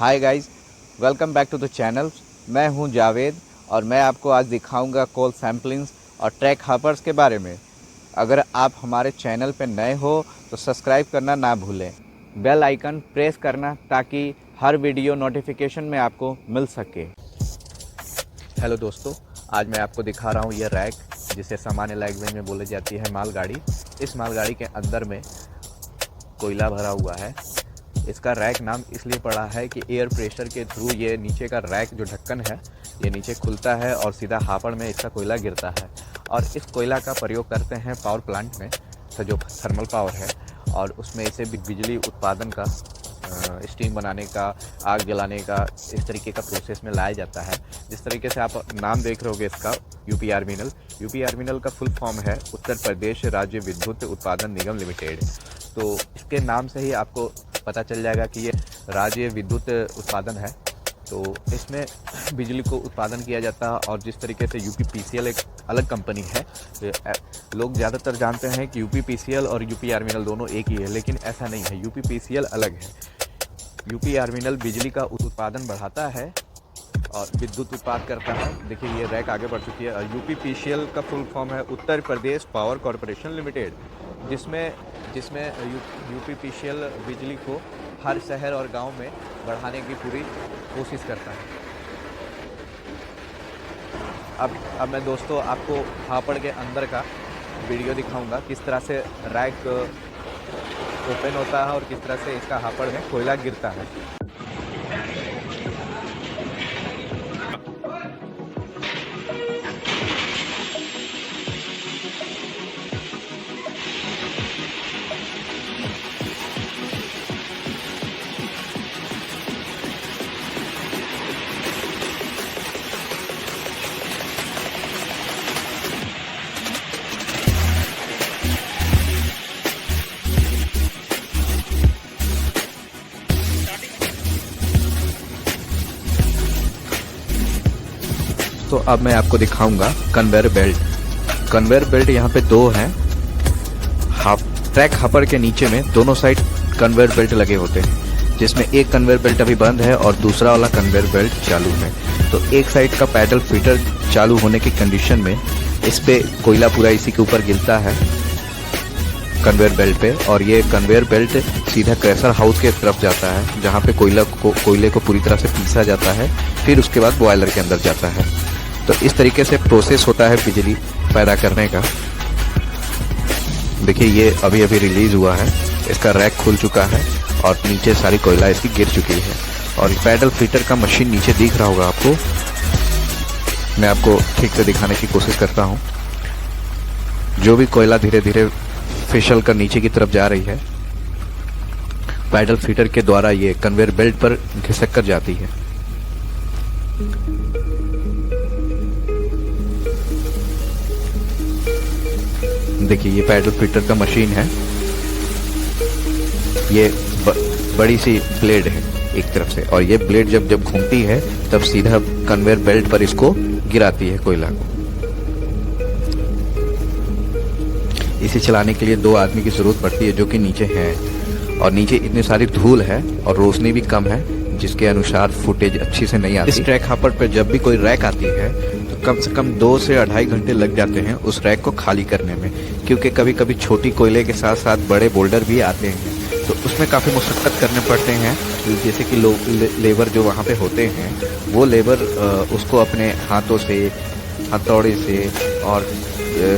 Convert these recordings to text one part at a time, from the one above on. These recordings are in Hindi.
Hi guys, welcome back to the channel. मैं हूं जावेद और मैं आपको आज दिखाऊंगा कोल सैम्पलिंग्स और ट्रैक हॉपर्स के बारे में। अगर आप हमारे चैनल पर नए हो तो सब्सक्राइब करना ना भूलें, बेल आइकन प्रेस करना ताकि हर वीडियो नोटिफिकेशन में आपको मिल सके। हेलो दोस्तों, आज मैं आपको दिखा रहा हूं ये रैक, जिसे सामान्य लैंग्वेज में बोली जाती है मालगाड़ी। इस मालगाड़ी के अंदर में कोयला भरा हुआ है। इसका रैक नाम इसलिए पड़ा है कि एयर प्रेशर के थ्रू ये नीचे का रैक जो ढक्कन है ये नीचे खुलता है और सीधा हापड़ में इसका कोयला गिरता है। और इस कोयला का प्रयोग करते हैं पावर प्लांट में, तो जो थर्मल पावर है, और उसमें इसे बिजली उत्पादन का, स्टीम बनाने का, आग जलाने का, इस तरीके का प्रोसेस में लाया जाता है। जिस तरीके से आप नाम देख रहे होगे इसका, यूपी आर्मिनल का फुल फॉर्म है उत्तर प्रदेश राज्य विद्युत उत्पादन निगम लिमिटेड। तो इसके नाम से ही आपको पता चल जाएगा कि ये राज्य विद्युत उत्पादन है। तो इसमें बिजली को उत्पादन किया जाता है। और जिस तरीके से यूपीपीसीएल एक अलग कंपनी है, तो लोग ज़्यादातर जानते हैं कि यूपीपीसीएल और यूपी आर्मिनल दोनों एक ही है, लेकिन ऐसा नहीं है। यूपीपीसीएल अलग है। यूपी आर्मिनल बिजली का उत्पादन बढ़ाता है और विद्युत उत्पाद करता है। देखिए ये रैक आगे बढ़ चुकी है। यूपीपीसीएल का फुल फॉर्म है Uttar Pradesh power corporation limited, जिसमें यूपीपीसीएल बिजली को हर शहर और गांव में बढ़ाने की पूरी कोशिश करता है। अब मैं दोस्तों आपको हापड़ के अंदर का वीडियो दिखाऊंगा, किस तरह से रैक ओपन होता है और किस तरह से इसका हापड़ में कोयला गिरता है। तो अब मैं आपको दिखाऊंगा कन्वेयर बेल्ट। कन्वेयर बेल्ट यहाँ पे दो हैं। ट्रैक हॉपर के नीचे में दोनों साइड कन्वेयर बेल्ट लगे होते हैं, जिसमें एक कन्वेयर बेल्ट अभी बंद है और दूसरा वाला कन्वेयर बेल्ट चालू है। तो एक साइड का पैडल फीटर चालू होने की कंडीशन में इस पे कोयला पूरा इसी के ऊपर गिरता है कन्वेयर बेल्ट पे, और ये कन्वेयर बेल्ट सीधा क्रैशर हाउस के तरफ जाता है, जहाँ पे कोयले को पूरी तरह से पीसा जाता है। फिर उसके बाद बॉयलर के अंदर जाता है। तो इस तरीके से प्रोसेस होता है बिजली पैदा करने का। देखिए ये अभी रिलीज हुआ है, इसका रैक खुल चुका है और नीचे सारी कोयला इसकी गिर चुकी है। और पैडल फीटर का मशीन नीचे दिख रहा होगा आपको। मैं आपको ठीक से दिखाने की कोशिश करता हूँ। जो भी कोयला धीरे धीरे फिसल कर नीचे की तरफ जा रही है, पैडल फीटर के द्वारा ये कन्वेयर बेल्ट पर घिसक कर जाती है। देखिए ये पैडल फीटर का मशीन है। ये बड़ी सी ब्लेड है एक तरफ से, और ये ब्लेड जब घूमती है तब सीधा कन्वेयर बेल्ट पर इसको गिराती है कोयला को। इसे चलाने के लिए दो आदमी की जरूरत पड़ती है, जो कि नीचे हैं। और नीचे इतनी सारी धूल है और रोशनी भी कम है, जिसके अनुसार फुटेज अच्छी से नहीं आती। इस ट्रैक हॉपर पर जब भी कोई रैक आती है तो कम से कम 2 से 2.5 घंटे लग जाते हैं उस रैक को खाली करने में, क्योंकि कभी कभी छोटी कोयले के साथ साथ बड़े बोल्डर भी आते हैं। तो उसमें काफ़ी मुशक्कत करने पड़ते हैं। जैसे कि लेबर जो वहाँ पे होते हैं, वो लेबर उसको अपने हाथों से, हथौड़े से और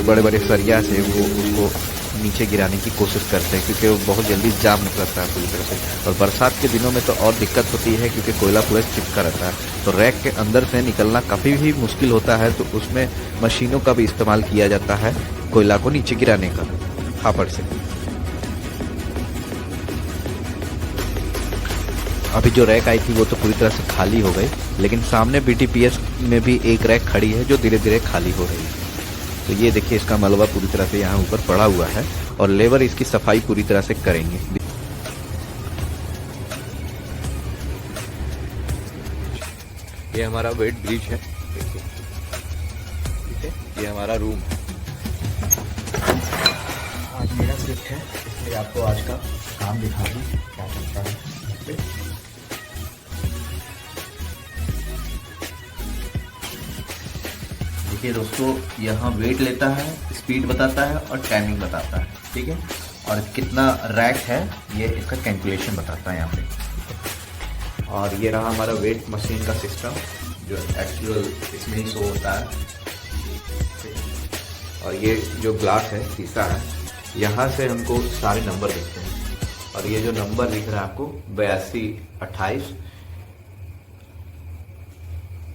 बड़े बड़े सरिया से वो उसको नीचे गिराने की कोशिश करते हैं, क्योंकि वो बहुत जल्दी जाम निकलता है पूरी तरह से। और बरसात के दिनों में तो और दिक्कत होती है, क्योंकि कोयला पूरा चिपका रहता है। तो रैक के अंदर से निकलना काफ़ी भी मुश्किल होता है। तो उसमें मशीनों का भी इस्तेमाल किया जाता है कोयला को नीचे गिराने का हापड़ से। अभी जो रैक आई थी वो तो पूरी तरह से खाली हो गई, लेकिन सामने बीटीपीएस में भी एक रैक खड़ी है जो धीरे धीरे खाली हो रही है। तो ये देखिए इसका मलबा पूरी तरह से यहाँ ऊपर पड़ा हुआ है और लेबर इसकी सफाई पूरी तरह से करेंगे। ये हमारा वेट ब्रिज है, ठीक है। ये हमारा रूम है। आज मेरा शिफ्ट है, इसलिए आपको आज का काम दिखा दूँ क्या चलता है। देखिए दोस्तों, यहाँ वेट लेता है, स्पीड बताता है और टाइमिंग बताता है, ठीक है। और कितना रैक है ये इसका कैलकुलेशन बताता है यहाँ पे। और ये रहा हमारा वेट मशीन का सिस्टम जो एक्चुअल इसमें ही शो होता है। और ये जो ग्लास है, शीशा है, यहाँ से हमको सारे नंबर दिखते हैं। और ये जो नंबर दिख रहा है आपको 82, 28,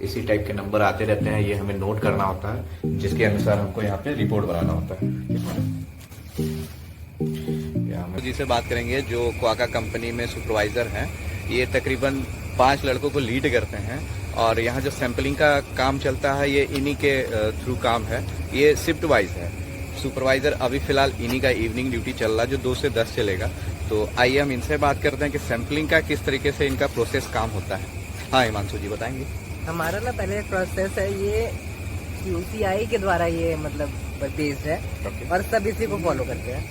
इसी टाइप के नंबर आते रहते हैं। ये हमें नोट करना होता है, जिसके अनुसार हमको यहाँ पे रिपोर्ट बनाना होता है। हम जिसे बात करेंगे जो क्वाका कंपनी में सुपरवाइजर हैं, ये तकरीबन 5 लड़कों को लीड करते हैं। और यहाँ जो सैम्पलिंग का काम चलता है ये इन्हीं के थ्रू काम है। ये शिफ्ट वाइज है। सुपरवाइजर अभी फिलहाल इन्हीं का इवनिंग ड्यूटी चल रहा है जो 2 से 10 चलेगा। तो आइए हम इनसे बात करते हैं कि सैम्पलिंग का किस तरीके से इनका प्रोसेस काम होता है। हाँ हिमांशु जी बताएंगे। हमारा ना पहले प्रोसेस है, ये QCI के द्वारा ये मतलब बेस्ड है। और सब इसी को फॉलो करते हैं।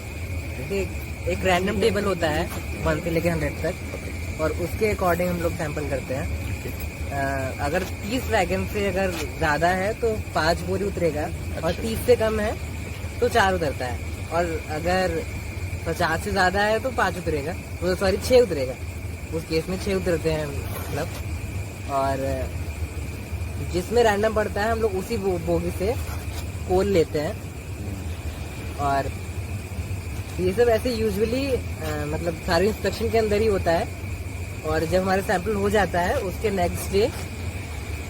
एक रैंडम टेबल होता है 1 से लेकर 100 तक, और उसके अकॉर्डिंग हम लोग सैंपल करते हैं। अगर 30 वैगन से अगर ज्यादा है तो 5 बोरी उतरेगा, और 30 से कम है तो 4 उतरता है। और अगर 50 से ज्यादा है तो 5 उतरेगा, तो सॉरी 6 उतरेगा। उस केस में 6 उतरते हैं मतलब। और जिसमें रैंडम पड़ता है हम लोग उसी बोगी से कोल लेते हैं। और ये सब ऐसे यूजुअली मतलब सारे इंस्पेक्शन के अंदर ही होता है। और जब हमारा सैंपल हो जाता है उसके नेक्स्ट डे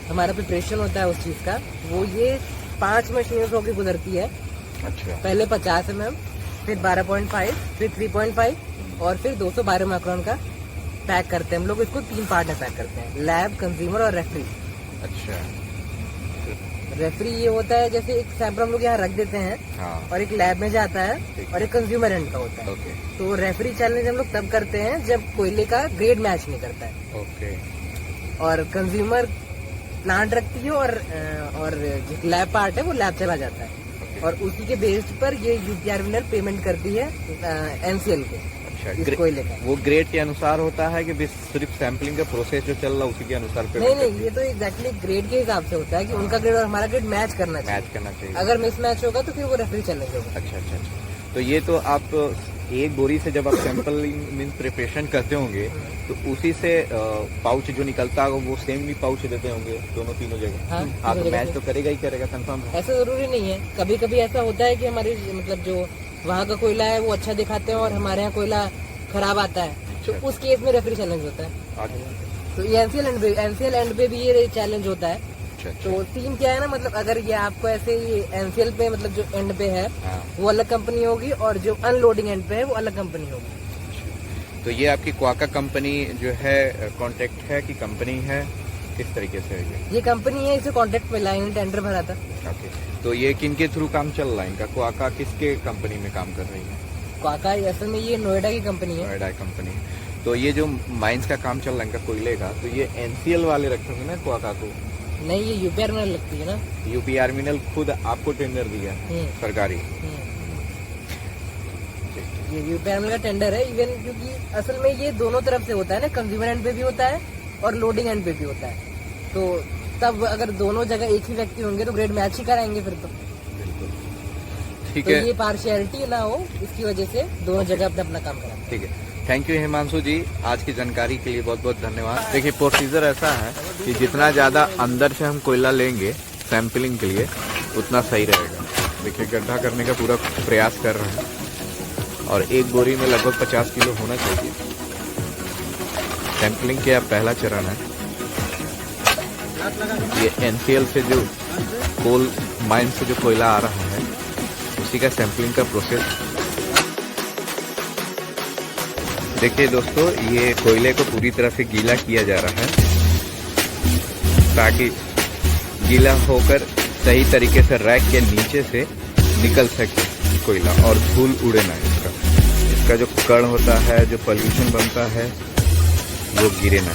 हमारा प्रिपरेशन होता है उस चीज का। वो ये 5 मशीनों होकर गुजरती है। अच्छा। पहले 50 mm, फिर 12.5, फिर 3.5 और फिर 212 माइक्रोन का पैक करते हैं हम लोग। इसको 3 पार्ट में पैक करते हैं, लैब, कंज्यूमर और रेफरी। अच्छा। रेफरी ये होता है जैसे एक सैंपल हम लोग यहाँ रख देते हैं। हाँ। और एक लैब में जाता है और एक कंज्यूमर एंड का होता है। ओके। तो रेफरी चैलेंज हम लोग तब करते हैं जब कोयले का ग्रेड मैच नहीं करता है। ओके। और कंज्यूमर प्लांट रखती है और जो लैब पार्ट है वो लैब चला जाता है। और उसी के बेस्ड पर ये UPR विनर पेमेंट करती है NCL को। अच्छा। कोयले का वो ग्रेड के अनुसार होता है कि सिर्फ सैंपलिंग का प्रोसेस जो चल रहा है उसी के अनुसार पेमेंट? नहीं, ये तो एग्जैक्टली ग्रेड के हिसाब से होता है कि उनका ग्रेड और हमारा ग्रेड मैच करना चाहिए। अगर मिसमैच होगा तो फिर वो रेफरी चैलेंज होगा। अच्छा। तो ये तो आप एक बोरी से जब आप सैंपलिंग मीन प्रिपरेशन करते होंगे तो उसी से पाउच जो निकलता है वो सेम भी पाउच देते होंगे दोनों तीनों जगह? हाँ, तो मैच तो करेगा ही करेगा, कंफर्म है। ऐसा जरूरी नहीं है। कभी कभी ऐसा होता है कि हमारी मतलब जो वहाँ का कोयला है वो अच्छा दिखाते हैं और हमारे यहाँ कोयला खराब आता है। तो उस केस में रेफरी चैलेंज होता है। तो ये NCL एंड पे भी ये चैलेंज होता है। तो टीम क्या है ना, मतलब अगर ये आपको ऐसे ये NCL पे मतलब जो एंड पे है वो अलग कंपनी होगी और जो अनलोडिंग एंड पे है वो अलग कंपनी होगी। तो ये आपकी क्वाका कंपनी जो है कॉन्ट्रैक्ट है कि कंपनी है, किस तरीके से है ये कंपनी है, इसे कॉन्ट्रैक्ट मिला है, टेंडर भरा था। ओके। तो ये किन के थ्रू काम चल रहा है इनका? क्वाका किसके कंपनी में काम कर रही है? क्वाका असल में ये नोएडा की कंपनी है। नोएडा कंपनी। तो ये जो माइंस का काम चल रहा है इनका कोयले का, तो ये NCL वाले रखे होंगे ना क्वाका को? नहीं, ये UPR मिनल लगती है ना। UPR मिनल खुद आपको टेंडर दिया सरकारी? ये UPR मिनल का टेंडर है इवन, क्योंकि असल में ये दोनों तरफ से होता है ना, कंज्यूमर एंड पे भी होता है और लोडिंग एंड पे भी होता है। तो तब अगर दोनों जगह एक ही व्यक्ति होंगे तो ग्रेड मैच ही कराएंगे फिर तो। ठीक तो है। ये पार्शियलिटी ना हो इसकी वजह से दोनों जगह अपना अपना काम कराएंगे। ठीक है। थैंक यू हिमांशु जी, आज की जानकारी के लिए बहुत बहुत धन्यवाद। देखिए प्रोसीजर ऐसा है कि जितना ज़्यादा अंदर से हम कोयला लेंगे सैंपलिंग के लिए उतना सही रहेगा। देखिए गड्ढा करने का पूरा प्रयास कर रहे हैं और एक बोरी में लगभग 50 किलो होना चाहिए। सैंपलिंग के अब पहला चरण है। ये NCL से जो कोल माइन से जो कोयला आ रहा है उसी का सैंपलिंग का प्रोसेस। देखिए दोस्तों, ये कोयले को पूरी तरह से गीला किया जा रहा है ताकि गीला होकर सही तरीके से रैक के नीचे से निकल सके कोयला और धूल उड़े ना। इसका जो कण होता है, जो पॉल्यूशन बनता है वो गिरे ना।